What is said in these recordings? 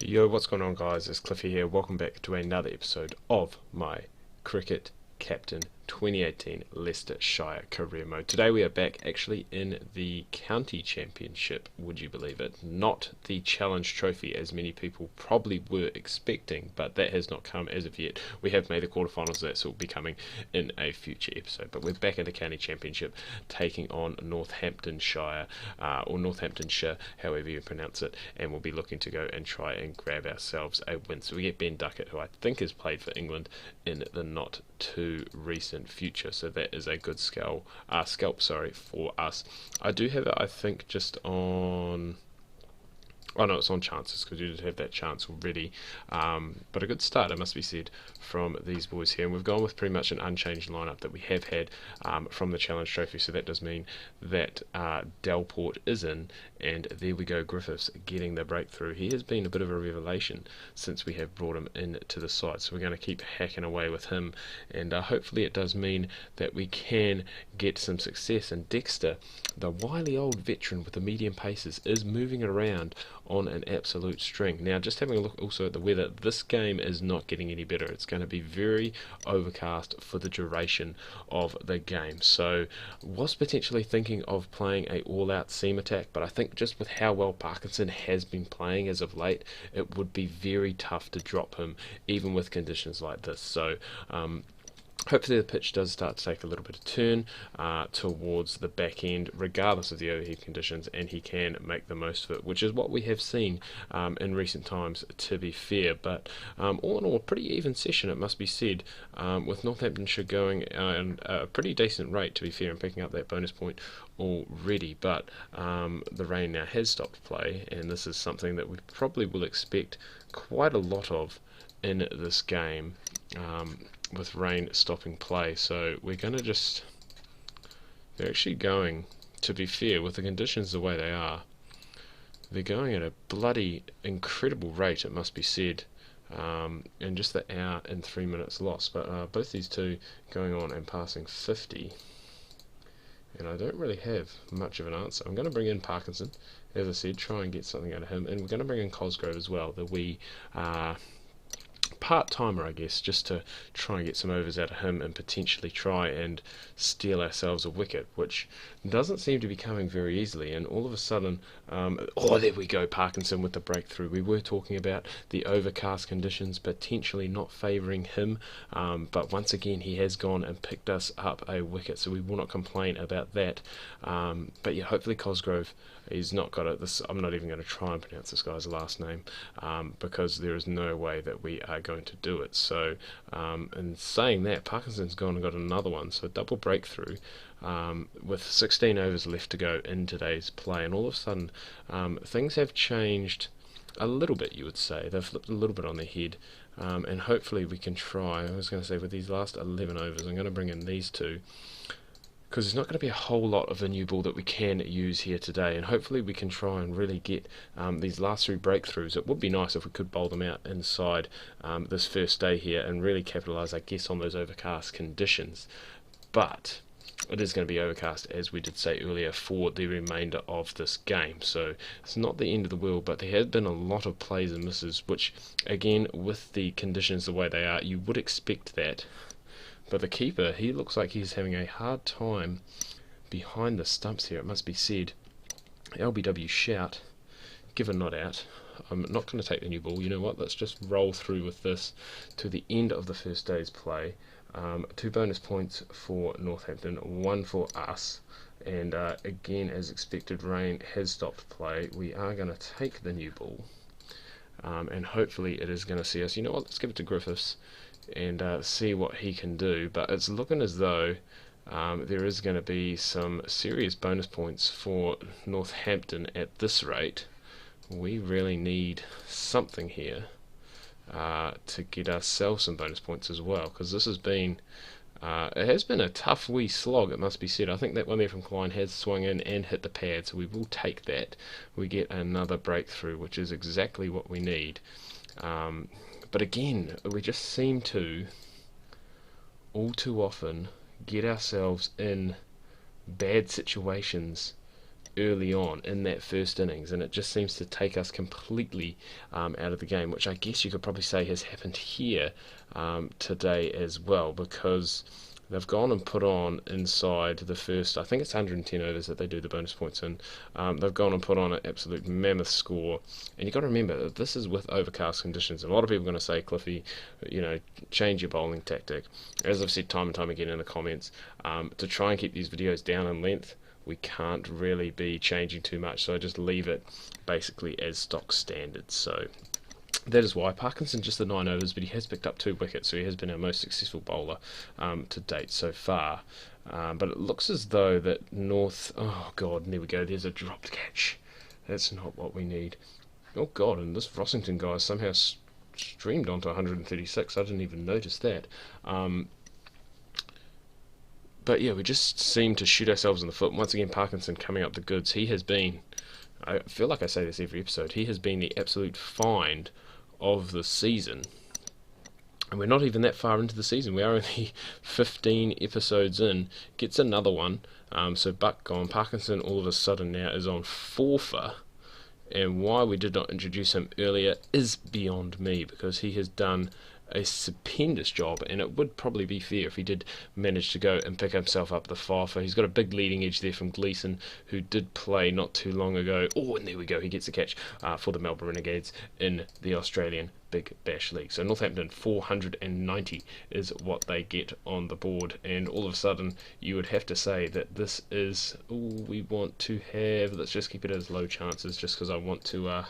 Yo, what's going on, guys? It's Cliffy here. Welcome back to another episode of my Cricket Captain 2018 Leicestershire Career Mode. Today we are back actually in the County Championship, would you believe it? Not the Challenge Trophy as many people probably were expecting, but that has not come as of yet. We have made the quarterfinals, so that will be coming in a future episode. But we're back in the County Championship taking on Northamptonshire, or Northamptonshire, however you pronounce it, and we'll be looking to go and try and grab ourselves a win. So we get Ben Duckett, who I think has played for England in the not too recent future, so that is a good scalp for us. I do have it, I think, just on. Oh no, it's on chances because you did have that chance already. But a good start, it must be said, from these boys here. And we've gone with pretty much an unchanged lineup that we have had from the Challenge Trophy. So that does mean that Delport is in. And there we go, Griffiths getting the breakthrough. He has been a bit of a revelation since we have brought him into the side. So we're going to keep hacking away with him. And hopefully it does mean that we can get some success. And Dexter, the wily old veteran with the medium paces, is moving around on an absolute string. Now, just having a look also at the weather, this game is not getting any better. It's going to be very overcast for the duration of the game. So, was potentially thinking of playing a all-out seam attack, but I think just with how well Parkinson has been playing as of late, it would be very tough to drop him, even with conditions like this. So, hopefully the pitch does start to take a little bit of turn towards the back end, regardless of the overhead conditions, and he can make the most of it, which is what we have seen in recent times, to be fair. But all in all, a pretty even session, it must be said, with Northamptonshire going at a pretty decent rate, to be fair, and picking up that bonus point already. But the rain now has stopped play, and this is something that we probably will expect quite a lot of in this game. With rain stopping play, so we're going to just, they're actually going, to be fair, with the conditions the way they are, they're going at a bloody incredible rate, it must be said, in just the hour and 3 minutes lost. But both these two going on and passing 50, and I don't really have much of an answer. I'm going to bring in Parkinson, as I said, try and get something out of him, and we're going to bring in Cosgrove as well, the wee part-timer, I guess, just to try and get some overs out of him and potentially try and steal ourselves a wicket, which doesn't seem to be coming very easily. And all of a sudden, oh, there we go, Parkinson with the breakthrough. We were talking about the overcast conditions potentially not favouring him, but once again he has gone and picked us up a wicket, so we will not complain about that. But yeah, hopefully Cosgrove, he's not got it. I'm not even going to try and pronounce this guy's last name, because there is no way that we are going to do it. So in saying that, Parkinson's gone and got another one, so double breakthrough, with 16 overs left to go in today's play. And all of a sudden things have changed a little bit, you would say. They've flipped a little bit on their head, and hopefully we can try. I was going to say, with these last 11 overs, I'm going to bring in these two, because there's not going to be a whole lot of the new ball that we can use here today, and hopefully we can try and really get these last three breakthroughs. It would be nice if we could bowl them out inside this first day here and really capitalise, I guess, on those overcast conditions. But it is going to be overcast, as we did say earlier, for the remainder of this game, so it's not the end of the world. But there have been a lot of plays and misses, which, again, with the conditions the way they are, you would expect that. But the keeper, he looks like he's having a hard time behind the stumps here, it must be said. LBW shout, given not out. I'm not going to take the new ball. You know what, let's just roll through with this to the end of the first day's play. 2 bonus points for Northampton, 1 for us. And again, as expected, rain has stopped play. We are going to take the new ball. And hopefully it is going to see us. You know what, let's give it to Griffiths and see what he can do. But it's looking as though there is going to be some serious bonus points for Northampton at this rate. We really need something here to get ourselves some bonus points as well, because this has been it has been a tough wee slog, it must be said. I think that one there from Klein has swung in and hit the pad, so we will take that. We get another breakthrough, which is exactly what we need. But again, we just seem to, all too often, get ourselves in bad situations early on in that first innings, and it just seems to take us completely out of the game, which I guess you could probably say has happened here today as well, because they've gone and put on inside the first, I think it's 110 overs that they do the bonus points in. They've gone and put on an absolute mammoth score, and you've got to remember that this is with overcast conditions. And a lot of people are going to say, Cliffy, change your bowling tactic. As I've said time and time again in the comments, to try and keep these videos down in length, we can't really be changing too much, so I just leave it basically as stock standard. So that is why Parkinson just the 9 overs, but he has picked up 2 wickets, so he has been our most successful bowler to date so far. But it looks as though that oh god, and there we go, there's a dropped catch. That's not what we need. Oh god, and this Rossington guy somehow streamed onto 136. I didn't even notice that. But yeah, we just seem to shoot ourselves in the foot. Once again, Parkinson coming up the goods. He has been, I feel like I say this every episode, he has been the absolute find of the season. And we're not even that far into the season. We are only 15 episodes in. Gets another one. So Buck gone. Parkinson all of a sudden now is on 4-fer. And why we did not introduce him earlier is beyond me, because he has done a stupendous job, and it would probably be fair if he did manage to go and pick himself up the 5-fer. He's got a big leading edge there from Gleeson, who did play not too long ago. Oh, and there we go, he gets the catch for the Melbourne Renegades in the Australian Big Bash League. So Northampton 490 is what they get on the board, and all of a sudden you would have to say that this is all we want to have. Let's just keep it as low chances, just because I want to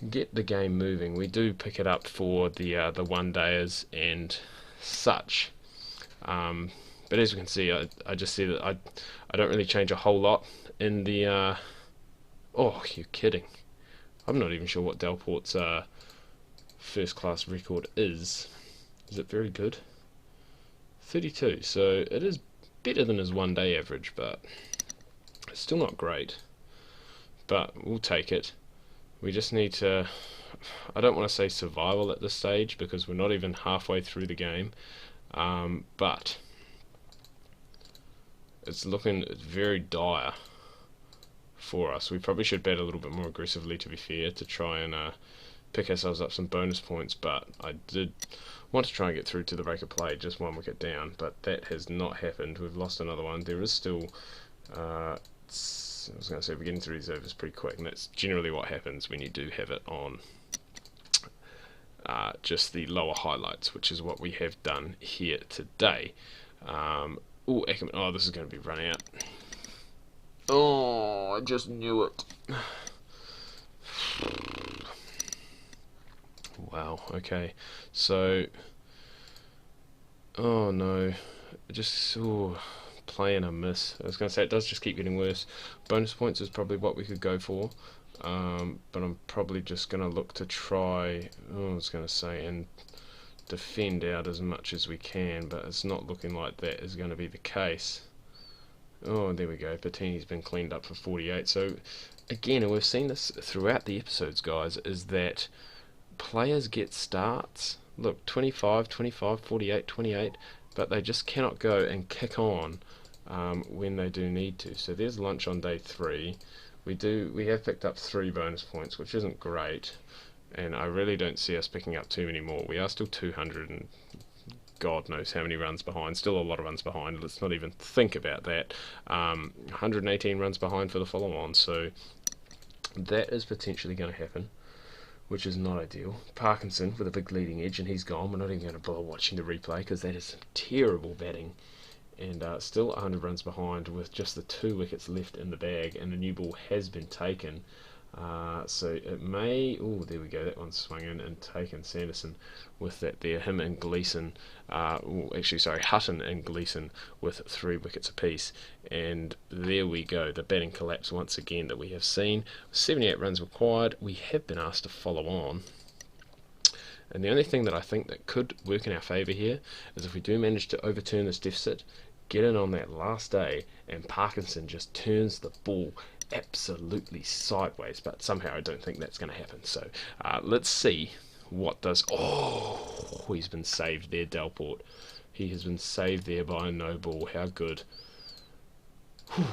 get the game moving. We do pick it up for the one-dayers and such, but as we can see, I just see that I don't really change a whole lot in the oh, you're kidding. I'm not even sure what Delport's first class record is. Is it very good? 32, so it is better than his one-day average, but it's still not great, but we'll take it. We just need to, I don't want to say survival at this stage, because we're not even halfway through the game, but it's looking very dire for us. We probably should bat a little bit more aggressively, to be fair, to try and pick ourselves up some bonus points, but I did want to try and get through to the break of play, just 1 wicket down, but that has not happened. We've lost another one. There is still I was going to say we're getting through these overs pretty quick, and that's generally what happens when you do have it on just the lower highlights, which is what we have done here today. Oh, Ackerman, oh, this is going to be run out. Oh, I just knew it. Wow, okay, so, oh no, just, playing a miss. I was going to say it does just keep getting worse. Bonus points is probably what we could go for, but I'm probably just going to look to try, I was going to say, and defend out as much as we can, but it's not looking like that is going to be the case. Oh, there we go, Patini's been cleaned up for 48. So again, and we've seen this throughout the episodes, guys, is that players get starts, look, 25, 25, 48, 28, but they just cannot go and kick on when they do need to. So there's lunch on day 3. We have picked up 3 bonus points, which isn't great, and I really don't see us picking up too many more. We are still 200 and God knows how many runs behind, still a lot of runs behind. Let's not even think about that. 118 runs behind for the follow-on, so that is potentially going to happen, which is not ideal. Parkinson with a big leading edge, and he's gone. We're not even going to bother watching the replay, because that is some terrible batting. And still 100 runs behind with just the 2 wickets left in the bag, and the new ball has been taken. So it may, oh, there we go, that one swung in and taken. Sanderson with that there, him and Gleeson, Hutton and Gleeson with 3 wickets apiece, and there we go, the batting collapse once again that we have seen. 78 runs required. We have been asked to follow on, and the only thing that I think that could work in our favour here is if we do manage to overturn this deficit, get in on that last day, and Parkinson just turns the ball absolutely sideways, but somehow I don't think that's going to happen. So let's see what does. Oh, he's been saved there, Delport. He has been saved there by a no ball. How good. Whew.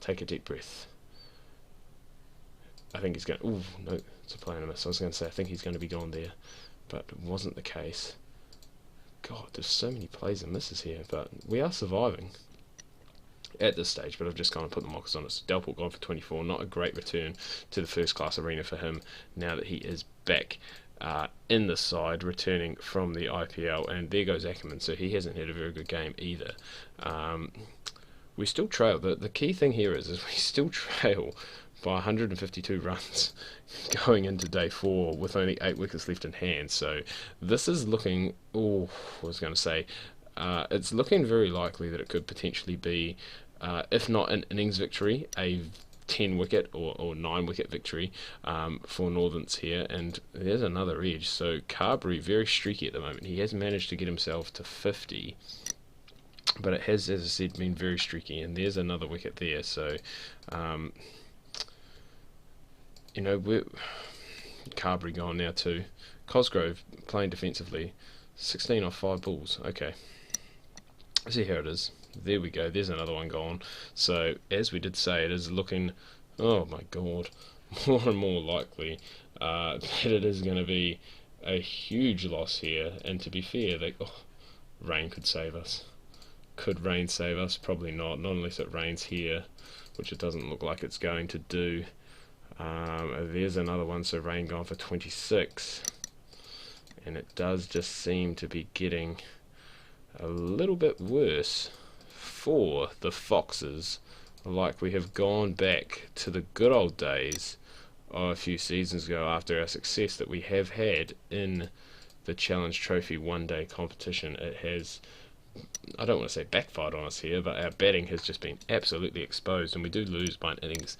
take a deep breath. I think he's going. Ooh, no, it's a play and a miss. I was going to say I think he's going to be gone there, but it wasn't the case. God, there's so many plays and misses here, but we are surviving at this stage. But I've just kind of put the mockers on it. So Delport gone for 24. Not a great return to the first class arena for him now that he is back in the side, returning from the IPL. And there goes Ackerman, so he hasn't had a very good game either. We still trail. The key thing here is we still trail by 152 runs going into day 4 with only 8 wickets left in hand. So this is looking, I was going to say, it's looking very likely that it could potentially be, if not an innings victory, a 10 wicket or 9 wicket victory for Northerns here. And there's another edge. So Carberry, very streaky at the moment. He has managed to get himself to 50, but it has, as I said, been very streaky. And there's another wicket there. So you know, Carberry gone now too. Cosgrove playing defensively, 16 off 5 balls. Okay, see how it is. There we go. There's another one gone. So as we did say, it is looking, oh my god, more and more likely that it is going to be a huge loss here. And to be fair, rain could save us. Could rain save us? Probably not. Not unless it rains here, which it doesn't look like it's going to do. There's another one, so rain gone for 26, and it does just seem to be getting a little bit worse for the Foxes, like we have gone back to the good old days of a few seasons ago after our success that we have had in the Challenge Trophy one-day competition. It has, I don't want to say backfired on us here, but our batting has just been absolutely exposed, and we do lose by an innings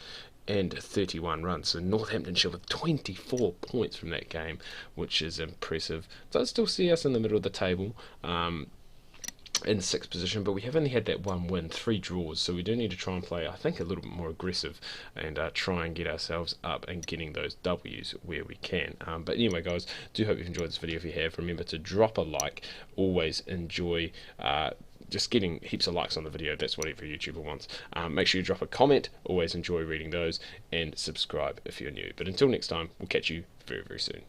and 31 runs. So Northamptonshire with 24 points from that game, which is impressive. Does still see us in the middle of the table, in 6th position, but we have only had that 1 win, 3 draws, so we do need to try and play, I think, a little bit more aggressive and try and get ourselves up and getting those W's where we can. But anyway, guys, do hope you've enjoyed this video. If you have, remember to drop a like. Always enjoy just getting heaps of likes on the video. That's what every YouTuber wants. Make sure you drop a comment. Always enjoy reading those, and subscribe if you're new. But until next time, we'll catch you very, very soon.